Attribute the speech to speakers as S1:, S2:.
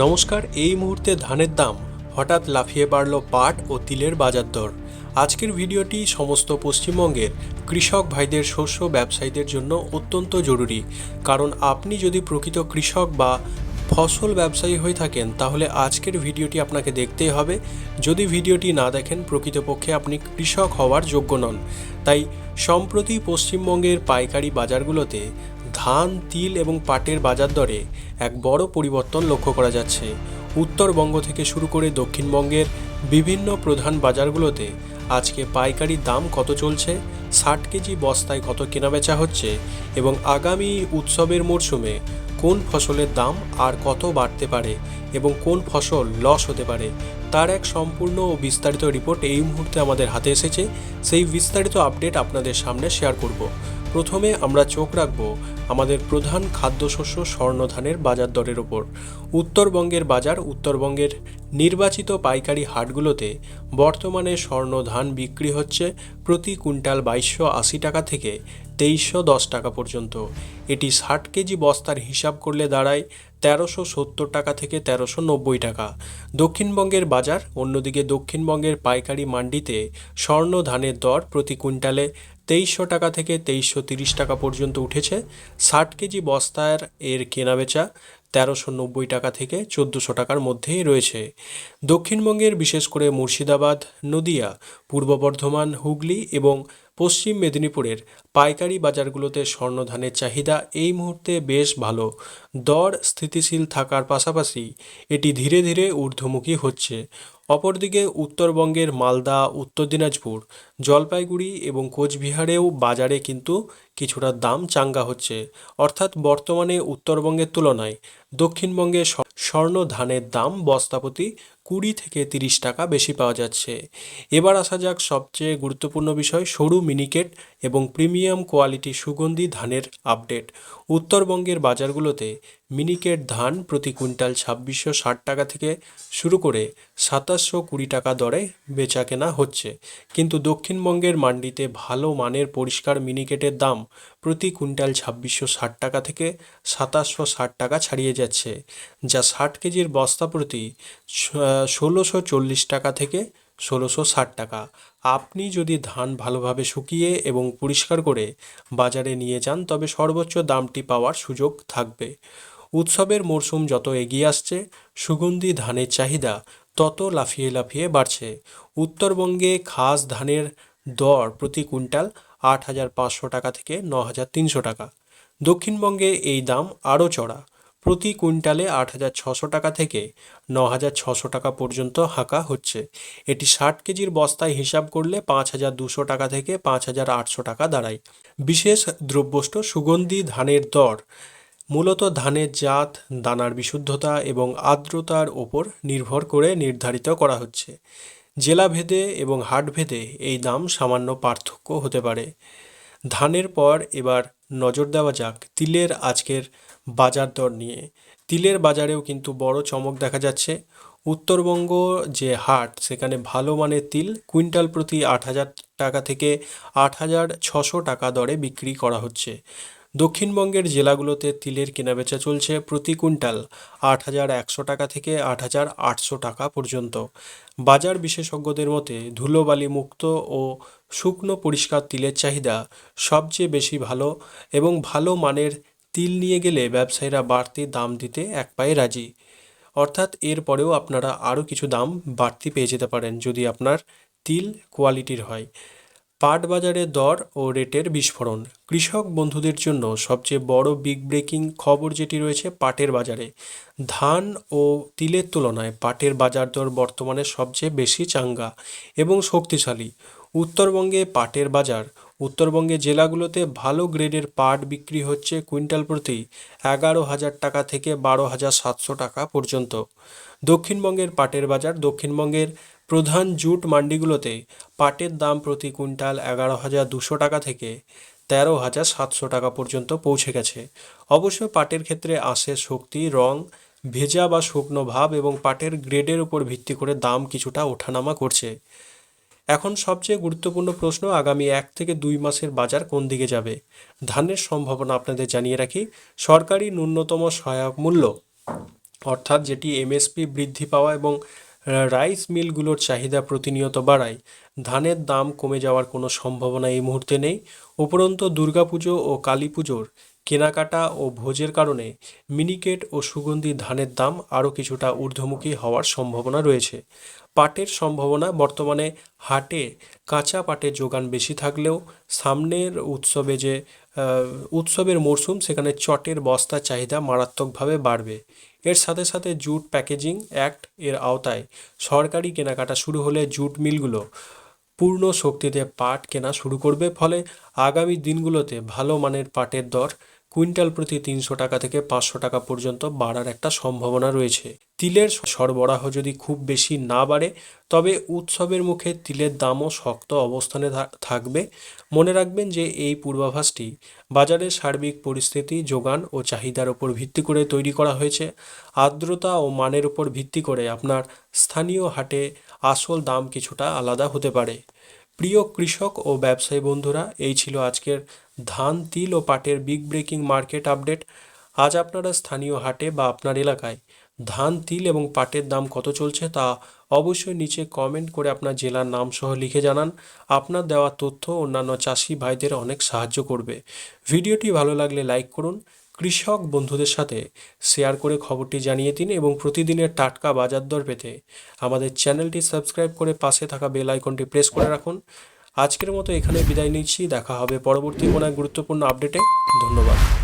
S1: নমস্কার। এই মুহূর্তে ধানের দাম হঠাৎ লাফিয়ে বাড়ল পাট ও তিলের বাজার দর। আজকের ভিডিওটি সমস্ত পশ্চিমবঙ্গের কৃষক ভাইদের, শস্য ব্যবসায়ীদের জন্য অত্যন্ত জরুরি। কারণ আপনি যদি প্রকৃত কৃষক বা ফসল ব্যবসায়ী হয়ে থাকেন তাহলে আজকের ভিডিওটি আপনাকে দেখতেই হবে। যদি ভিডিওটি না দেখেন প্রকৃতপক্ষে আপনি কৃষক হওয়ার যোগ্য নন। তাই সম্প্রতি পশ্চিমবঙ্গের পাইকারি বাজারগুলোতে ধান, তিল এবং পাটের বাজার দরে এক বড় পরিবর্তন লক্ষ্য করা যাচ্ছে। উত্তরবঙ্গ থেকে শুরু করে দক্ষিণবঙ্গের বিভিন্ন প্রধান বাজারগুলোতে আজকে পাইকারি দাম কত চলছে, 60 কেজি বস্তায় কত কেনাবেচা হচ্ছে এবং আগামী উৎসবের মরশুমে কোন ফসলের দাম আর কত বাড়তে পারে এবং কোন ফসল লস হতে পারে তার এক সম্পূর্ণ ও বিস্তারিত রিপোর্ট এই মুহূর্তে আমাদের হাতে এসেছে। সেই বিস্তারিত আপডেট আপনাদের সামনে শেয়ার করব। প্রথমে আমরা চোখ রাখব আমাদের প্রধান খাদ্যশস্য স্বর্ণধানের বাজার দরের ওপর। উত্তরবঙ্গের বাজার, উত্তরবঙ্গের নির্বাচিত পাইকারি হাটগুলোতে বর্তমানে স্বর্ণধান বিক্রি হচ্ছে প্রতি কুইন্টাল 2280 টাকা থেকে 2310 টাকা পর্যন্ত। এটি 60 কেজি বস্তার হিসাব করলে দাঁড়ায় 1370 টাকা থেকে 1390 টাকা। দক্ষিণবঙ্গের বাজার, অন্যদিকে দক্ষিণবঙ্গের পাইকারি মান্ডিতে স্বর্ণ ধানের দর প্রতি কুইন্টালে 2300 টাকা থেকে 2330 টাকা পর্যন্ত উঠেছে। 60 কেজি বস্তার এর কেনাবেচা 1390 টাকা থেকে 1400 টাকার মধ্যেই রয়েছে। দক্ষিণবঙ্গের বিশেষ করে মুর্শিদাবাদ, নদিয়া, পূর্ব বর্ধমান, হুগলি এবং পশ্চিম মেদিনীপুরের পাইকারি বাজারগুলোতে স্বর্ণধানের চাহিদা এই মুহূর্তে বেশ ভালো। দর স্থিতিশীল থাকার পাশাপাশি এটি ধীরে ধীরে ঊর্ধ্বমুখী হচ্ছে। অপরদিকে উত্তরবঙ্গের মালদা, উত্তর দিনাজপুর, জলপাইগুড়ি এবং কোচবিহারেও বাজারে কিন্তু কিছুটা দাম চাঙ্গা হচ্ছে। অর্থাৎ বর্তমানে উত্তরবঙ্গের তুলনায় দক্ষিণবঙ্গে স্বর্ণ ধানের দাম বস্তাপ্রতি 20 থেকে 30 টাকা বেশি পাওয়া যাচ্ছে। এবার আসা যাক সবচেয়ে গুরুত্বপূর্ণ বিষয়, সরু মিনিকেট এবং প্রিমিয়াম কোয়ালিটি সুগন্ধি ধানের আপডেট। উত্তরবঙ্গের বাজারগুলোতে মিনিকেট ধান প্রতি কুইন্টাল 2660 টাকা থেকে শুরু করে 2720 টাকা দরে বেচা কেনা হচ্ছে। কিন্তু দক্ষিণবঙ্গের মান্ডিতে ভালো মানের পরিষ্কার মিনিকেটের দাম প্রতি কুইন্টাল 2660 টাকা থেকে 2760 টাকা ছাড়িয়ে যাচ্ছে, যা 60 কেজির বস্তা প্রতি 1640 টাকা থেকে 1660 টাকা। আপনি যদি ধান ভালোভাবে শুকিয়ে এবং পরিষ্কার করে বাজারে নিয়ে যান তবে সর্বোচ্চ দামটি পাওয়ার সুযোগ থাকবে। উৎসবের মরশুম যত এগিয়ে আসছে সুগন্ধি ধানের চাহিদা তত লাফিয়ে লাফিয়ে বাড়ছে। উত্তরবঙ্গে খাস ধানের দর প্রতি কুইন্টাল 8500 টাকা থেকে 9300 টাকা। দক্ষিণবঙ্গে এই দাম আরও চড়া, প্রতি কুইন্টালে 8600 টাকা থেকে 9600 টাকা পর্যন্ত হাঁকা হচ্ছে। এটি 60 কেজির বস্তায় হিসাব করলে 5200 টাকা থেকে 5800 টাকা দাঁড়ায়। বিশেষ দ্রব্যষ্ট সুগন্ধি ধানের দর মূলত ধানের জাত, দানার বিশুদ্ধতা এবং আর্দ্রতার ওপর নির্ভর করে নির্ধারিত করা হচ্ছে। জেলাভেদে এবং হাটভেদে এই দাম সামান্য পার্থক্য হতে পারে। ধানের পর এবার নজর দেওয়া যাক তিলের আজকের বাজার দর নিয়ে। তিলের বাজারেও কিন্তু বড় চমক দেখা যাচ্ছে। উত্তরবঙ্গ যে হাট, সেখানে ভালো মানের তিল কুইন্টাল প্রতি 8000 টাকা থেকে 8600 টাকা দরে বিক্রি করা হচ্ছে। দক্ষিণবঙ্গের জেলাগুলোতে তিলের কেনাবেচা চলছে প্রতি কুইন্টাল 8100 টাকা থেকে 8800 টাকা পর্যন্ত। বাজার বিশেষজ্ঞদের মতে ধুলোবালি মুক্ত ও শুকনো পরিষ্কার তিলের চাহিদা সবচেয়ে বেশি ভালো এবং ভালো মানের তিল নিয়ে গেলে ব্যবসায়ীরা বাড়তি দাম দিতে এক পায়ে রাজি। অর্থাৎ এর পরেও আপনারা আরও কিছু দাম বাড়তি পেয়ে যেতে পারেন যদি আপনার তিল কোয়ালিটির হয়। পাট বাজারে দর ও রেটের বিস্ফোরণ। কৃষক বন্ধুদের জন্য সবচেয়ে বড় বিগ ব্রেকিং খবর যেটি রয়েছে পাটের বাজারে। ধান ও তিলের তুলনায় পাটের বাজার দর বর্তমানে সবচেয়ে বেশি চাঙ্গা এবং শক্তিশালী। উত্তরবঙ্গে পাটের বাজার, উত্তরবঙ্গের জেলাগুলোতে ভালো গ্রেডের পাট বিক্রি হচ্ছে কুইন্টাল প্রতি 11,000 টাকা থেকে 12,700 টাকা পর্যন্ত। দক্ষিণবঙ্গের পাটের বাজার, দক্ষিণবঙ্গের প্রধান জুট মান্ডিগুলোতে পাটের দাম প্রতি কুইন্টাল 11,200 টাকা থেকে 13,700 টাকা পর্যন্ত পৌঁছে গেছে। অবশ্য পাটের ক্ষেত্রে আসে শক্তি, রং, ভেজা বা শুকনো ভাব এবং পাটের গ্রেডের উপর ভিত্তি করে দাম কিছুটা ওঠানামা করছে। এখন সবচেয়ে গুরুত্বপূর্ণ প্রশ্ন, আগামী 1 থেকে 2 মাসের বাজার কোন দিকে যাবে? ধানের সম্ভাবনা আপনাদের জানিয়ে রাখি। সরকারি ন্যূনতম সহায়ক মূল্য অর্থাৎ যেটি এমএসপি বৃদ্ধি পাওয়া এবং রাইস মিলগুলোর চাহিদা প্রতিনিয়ত বাড়ায়, ধানের দাম কমে যাওয়ার কোনো সম্ভাবনা এই মুহূর্তে নেই। উপরন্তু দুর্গাপুজো ও কালী পুজোর কেনাকাটা ও ভোজের কারণে মিনিকেট ও সুগন্ধি ধানের দাম আরও কিছুটা ঊর্ধ্বমুখী হওয়ার সম্ভাবনা রয়েছে। পাটের সম্ভাবনা বর্তমানে হাটে কাঁচা পাটের যোগান বেশি থাকলেও সামনের উৎসবে যে উৎসবের মরশুম, সেখানে চটের বস্তার চাহিদা মারাত্মকভাবে বাড়বে। এর সাথে সাথে জুট প্যাকেজিং অ্যাক্ট এর আওতায় সরকারি কেনাকাটা শুরু হলে জুট মিলগুলো পূর্ণ শক্তিতে পাট কেনা শুরু করবে, ফলে আগামী দিনগুলোতে ভালো মানের পাটের দর কুইন্টাল প্রতি 300 টাকা থেকে 500 টাকা পর্যন্ত বাড়ার একটা সম্ভাবনা রয়েছে। তিলের সরবরাহ যদি খুব বেশি না বাড়ে, তবে উৎসবের মুখে তিলের দামও শক্ত অবস্থানে থাকবে। মনে রাখবেন যে এই পূর্বাভাসটি বাজারের সার্বিক পরিস্থিতি, যোগান ও চাহিদার উপর ভিত্তি করে তৈরি করা হয়েছে। আর্দ্রতা ও মানের উপর ভিত্তি করে আপনার স্থানীয় হাটে আসল দাম কিছুটা আলাদা হতে পারে। প্রিয় কৃষক ও ব্যবসায়ী বন্ধুরা, এই ছিল আজকের ধান, তিল ও পাটের বিগ ব্রেকিং মার্কেট আপডেট। আজ আপনারা স্থানীয় হাটে বা আপনার এলাকায় ধান, তিল এবং পাটের দাম কত চলছে তা অবশ্যই নিচে কমেন্ট করে আপনার জেলার নাম সহ লিখে জানান। আপনার দেওয়া তথ্য অন্যান্য চাষি ভাইদের অনেক সাহায্য করবে। ভিডিওটি ভালো লাগলে লাইক করুন, কৃষক বন্ধুদের সাথে শেয়ার করে খবরটি জানিয়ে দিন এবং প্রতিদিনের টাটকা বাজার দর পেতে আমাদের চ্যানেলটি সাবস্ক্রাইব করে পাশে থাকা বেল আইকনটি প্রেস করে রাখুন। আজকের মতো এখানে বিদায় নিচ্ছি। দেখা হবে পরবর্তী কোনো এক গুরুত্বপূর্ণ আপডেটে। ধন্যবাদ।